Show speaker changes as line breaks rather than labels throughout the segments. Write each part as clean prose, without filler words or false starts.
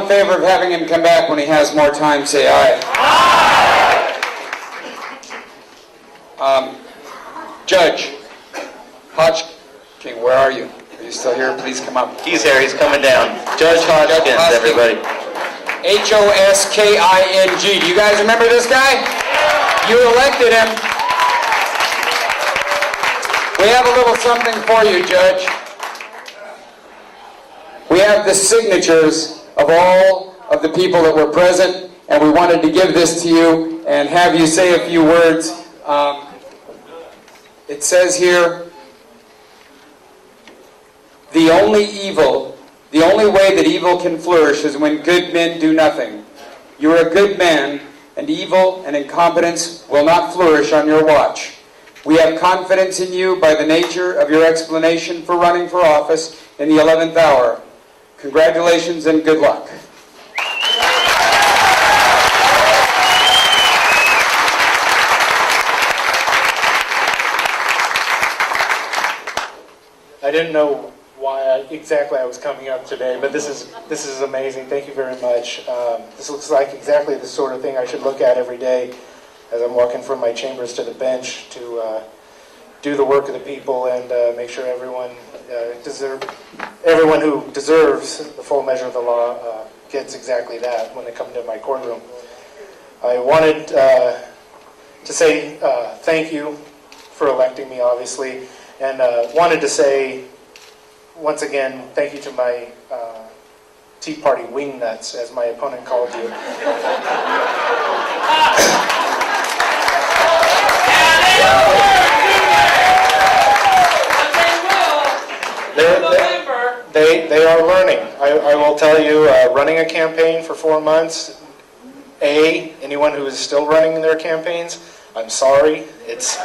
in favor of having him come back when he has more time, say aye. Judge Hodgkin, where are you? Are you still here? Please come up.
He's here. He's coming down. Judge Hodgkin, everybody.
Hosking. Do you guys remember this guy? You elected him. We have a little something for you, Judge. We have the signatures of all of the people that were present, and we wanted to give this to you and have you say a few words. It says here, the only way that evil can flourish is when good men do nothing. You are a good man, and evil and incompetence will not flourish on your watch. We have confidence in you by the nature of your explanation for running for office in the 11th hour. Congratulations and good luck.
I didn't know why exactly I was coming up today, but this is amazing. Thank you very much. This looks like exactly the sort of thing I should look at every day as I'm walking from my chambers to the bench to do the work of the people and make sure everyone who deserves the full measure of the law gets exactly that when they come to my courtroom. I wanted to say thank you for electing me, obviously, and wanted to say once again thank you to my Tea Party wingnuts, as my opponent called you. They are learning. I will tell you, running a campaign for 4 months, anyone who is still running their campaigns, I'm sorry. It's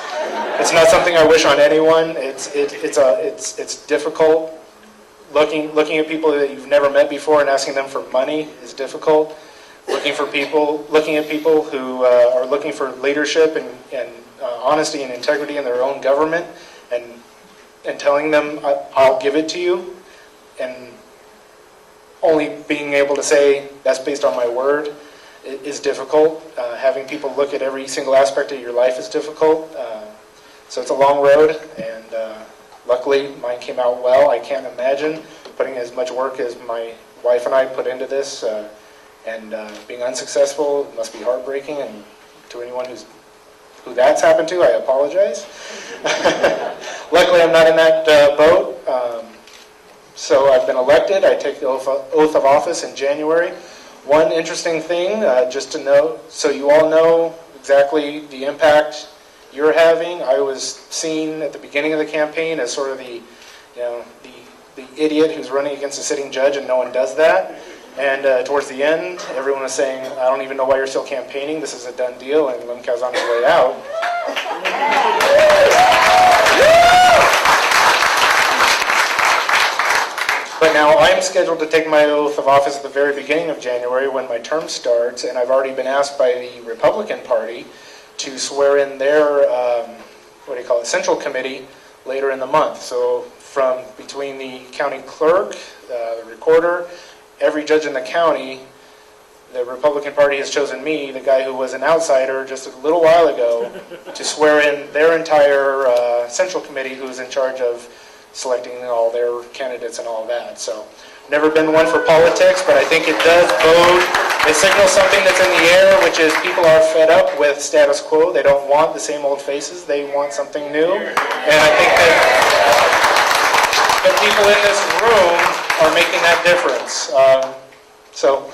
not something I wish on anyone. It's difficult. Looking at people that you've never met before and asking them for money is difficult. Looking at people who are looking for leadership and honesty and integrity in their own government, and telling them I'll give it to you, and only being able to say that's based on my word is difficult. Having people look at every single aspect of your life is difficult. So it's a long road, and luckily mine came out well. I can't imagine putting as much work as my wife and I put into this, and being unsuccessful must be heartbreaking, and to anyone who that's happened to, I apologize. Luckily I'm not in that boat. So I've been elected. I take the oath of office in January. One interesting thing, just to know, so you all know exactly the impact you're having. I was seen at the beginning of the campaign as sort of the idiot who's running against a sitting judge, and no one does that. And towards the end, everyone was saying, I don't even know why you're still campaigning. This is a done deal, and Lemkow's on his way out. But now I'm scheduled to take my oath of office at the very beginning of January when my term starts, and I've already been asked by the Republican Party to swear in their, Central Committee later in the month. So from between the county clerk, the recorder, every judge in the county, the Republican Party has chosen me, the guy who was an outsider just a little while ago, to swear in their entire Central Committee, who's in charge of selecting all their candidates and all that. So, never been one for politics, but I think it does bode, it signals something that's in the air, which is people are fed up with status quo. They don't want the same old faces. They want something new. And I think that people in this room are making that difference. So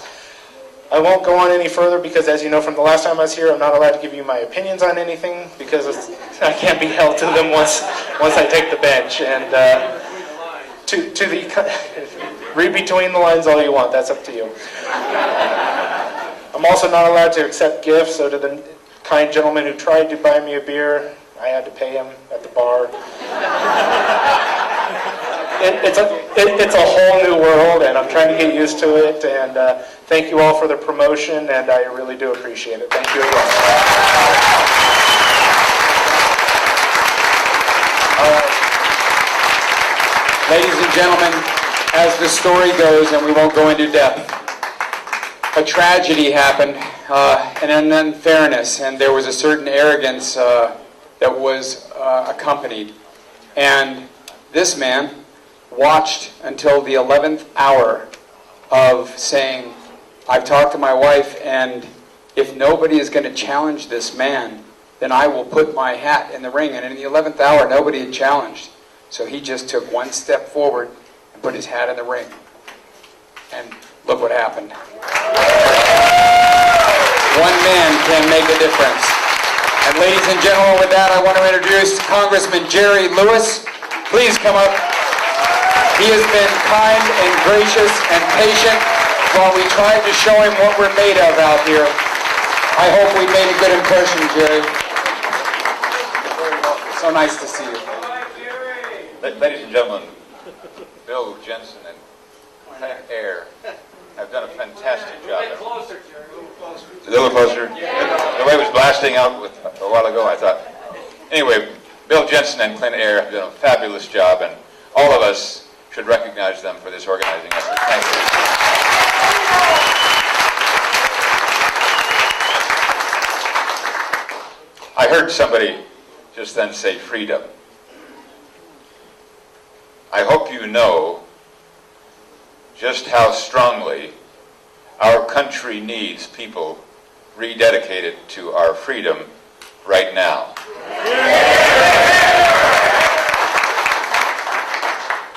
I won't go on any further because, as you know from the last time I was here, I'm not allowed to give you my opinions on anything because I can't be held to them once I take the bench. And read between the lines all you want. That's up to you. I'm also not allowed to accept gifts. So to the kind gentleman who tried to buy me a beer, I had to pay him at the bar. It's a whole new world, and I'm trying to get used to it. And thank you all for the promotion, and I really do appreciate it. Thank you again.
Ladies and gentlemen, as the story goes, and we won't go into depth, a tragedy happened, and then unfairness, and there was a certain arrogance that was accompanied. And this man watched until the 11th hour of saying, I've talked to my wife, and if nobody is going to challenge this man, then I will put my hat in the ring. And in the 11th hour, nobody had challenged. So he just took one step forward and put his hat in the ring. And look what happened. One man can make a difference. And ladies and gentlemen, with that, I want to introduce Congressman Jerry Lewis. Please come up. He has been kind and gracious and patient while we tried to show him what we're made of out here. I hope we made a good impression, Jerry. So nice to see you.
Ladies and gentlemen, Bill Jensen and Clint Air have done a fantastic job. A little closer? The way it was blasting out a while ago, I thought. Anyway, Bill Jensen and Clint Air have done a fabulous job, and all of us should recognize them for this organizing effort. Thank you. I heard somebody just then say freedom. I hope you know just how strongly our country needs people rededicated to our freedom right now.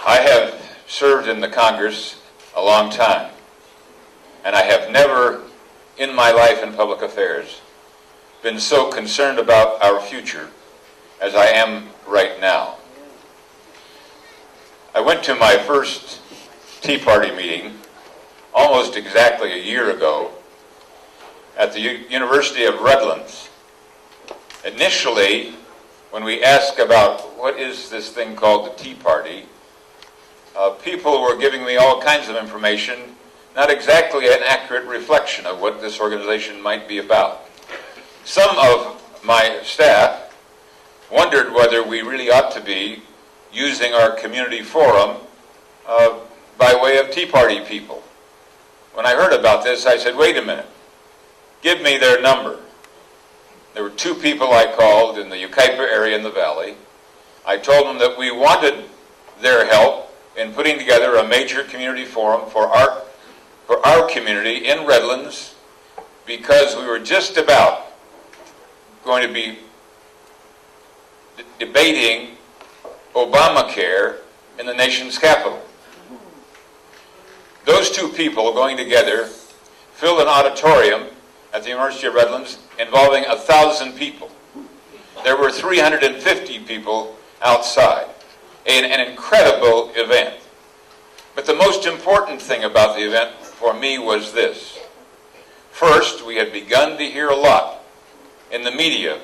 I have served in the Congress a long time, and I have never in my life in public affairs been so concerned about our future as I am right now. I went to my first Tea Party meeting almost exactly a year ago at the University of Redlands. Initially, when we asked about what is this thing called the Tea Party, people were giving me all kinds of information, not exactly an accurate reflection of what this organization might be about. Some of my staff wondered whether we really ought to be using our community forum by way of Tea Party people. When I heard about this, I said, wait a minute, give me their number. There were two people I called in the Yucaipa area in the valley. I told them that we wanted their help in putting together a major community forum for our community in Redlands, because we were just about going to be debating Obamacare in the nation's capital. Those two people going together filled an auditorium at the University of Redlands involving 1,000 people. There were 350 people outside. An incredible event. But the most important thing about the event for me was this. First, we had begun to hear a lot in the media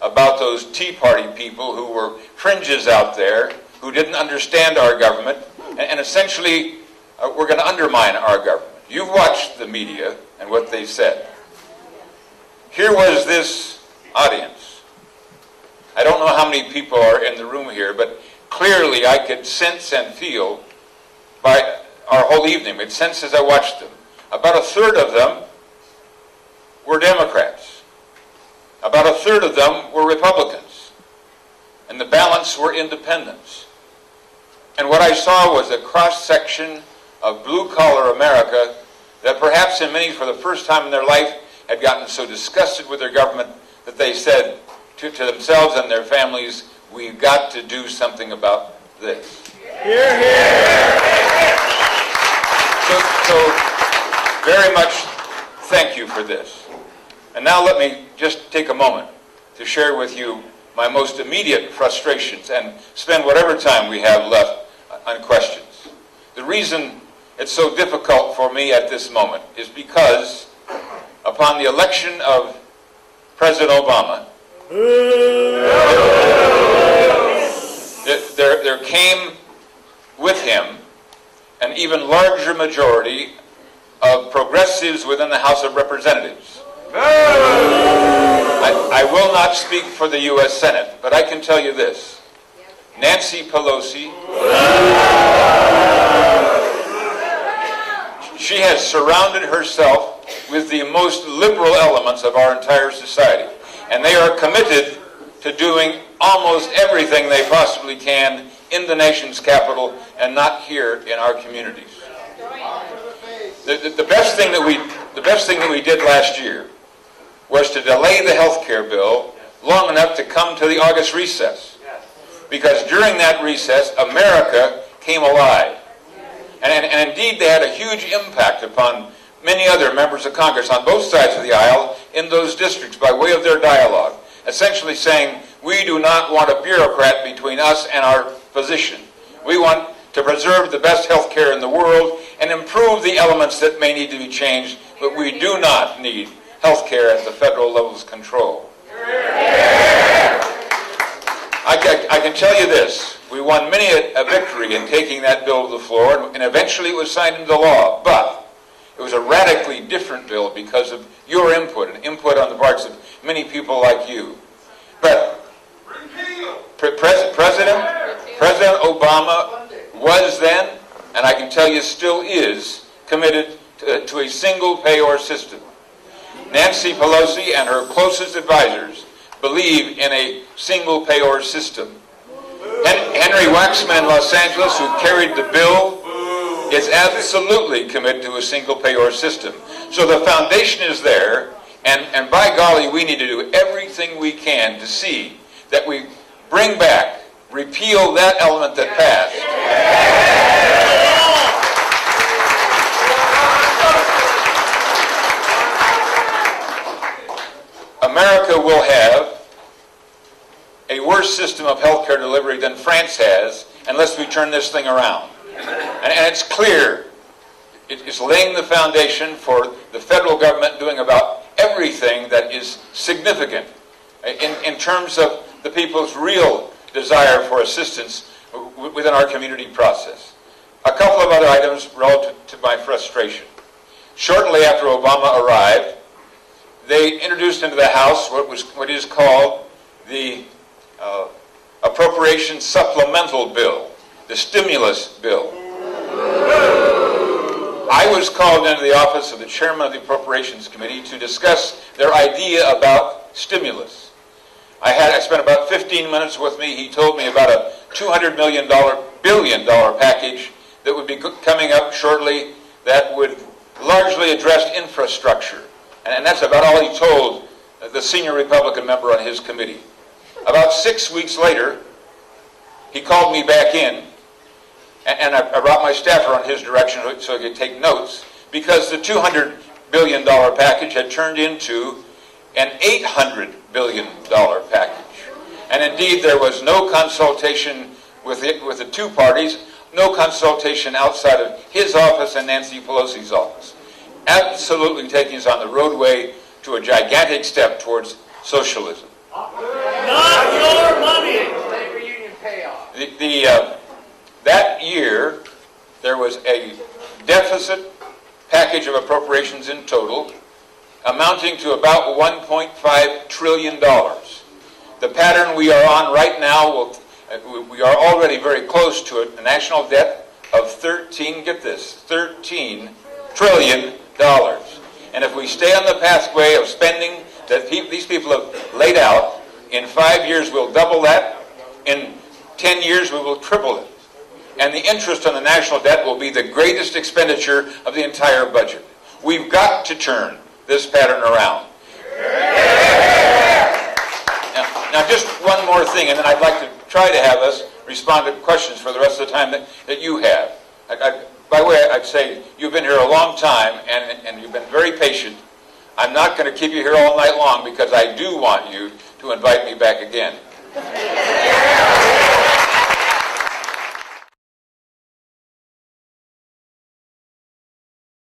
about those Tea Party people who were fringes out there, who didn't understand our government, and essentially were going to undermine our government. You've watched the media and what they said. Here was this audience. I don't know how many people are in the room here, but clearly I could sense and feel by our whole evening, but sense as I watched them. About a third of them were Democrats. About a third of them were Republicans. And the balance were independents. And what I saw was a cross-section of blue-collar America that perhaps in many for the first time in their life had gotten so disgusted with their government that they said to themselves and their families, we've got to do something about this. Hear, hear. So very much thank you for this. And now let me just take a moment to share with you my most immediate frustrations and spend whatever time we have left on questions. The reason it's so difficult for me at this moment is because upon the election of President Obama, there came with him an even larger majority of progressives within the House of Representatives. I will not speak for the U.S. Senate, but I can tell you this. Nancy Pelosi, she has surrounded herself with the most liberal elements of our entire society. And they are committed to doing almost everything they possibly can in the nation's capital and not here in our communities. The best thing that we did last year was to delay the health care bill long enough to come to the August recess. Because during that recess, America came alive. And indeed, they had a huge impact upon many other members of Congress on both sides of the aisle in those districts by way of their dialogue, essentially saying, we do not want a bureaucrat between us and our physician. We want to preserve the best health care in the world and improve the elements that may need to be changed, but we do not need health care at the federal level's control. I can tell you this, we won many a victory in taking that bill to the floor, and eventually it was signed into law, but it was a radically different bill because of your input, and input on the parts of many people like you. But President Obama was then, and I can tell you still is, committed to a single payor system. Nancy Pelosi and her closest advisors believe in a single payor system. Henry Waxman in Los Angeles, who carried the bill, is absolutely committed to a single payor system. So the foundation is there, and by golly, we need to do everything we can to see that we bring back, repeal that element that passed. America will have a worse system of healthcare delivery than France has unless we turn this thing around. And it's clear, it's laying the foundation for the federal government doing about everything that is significant in terms of the people's real desire for assistance within our community process. A couple of other items relative to my frustration. Shortly after Obama arrived, they introduced into the House what is called the Appropriation Supplemental Bill, the stimulus bill. I was called into the office of the chairman of the Appropriations Committee to discuss their idea about stimulus. I spent about 15 minutes with me. He told me about a $200 billion package that would be coming up shortly that would largely address infrastructure. And that's about all he told the senior Republican member on his committee. About 6 weeks later, he called me back in, and I brought my staffer on his direction so he could take notes, because the $200 billion package had turned into an $800 billion package. And indeed, there was no consultation with the two parties, no consultation outside of his office and Nancy Pelosi's office. Absolutely taking us on the roadway to a gigantic step towards socialism.
Not your money!
Labor union payoff.
That year, there was a deficit package of appropriations in total amounting to about $1.5 trillion. The pattern we are on right now, we are already very close to a national debt of $13 trillion. And if we stay on the pathway of spending that these people have laid out, in 5 years we'll double that, in 10 years we will triple it. And the interest on the national debt will be the greatest expenditure of the entire budget. We've got to turn this pattern around. Now just one more thing, and then I'd like to try to have us respond to questions for the rest of the time that you have. By the way, I'd say you've been here a long time, and you've been very patient. I'm not going to keep you here all night long because I do want you to invite me back again.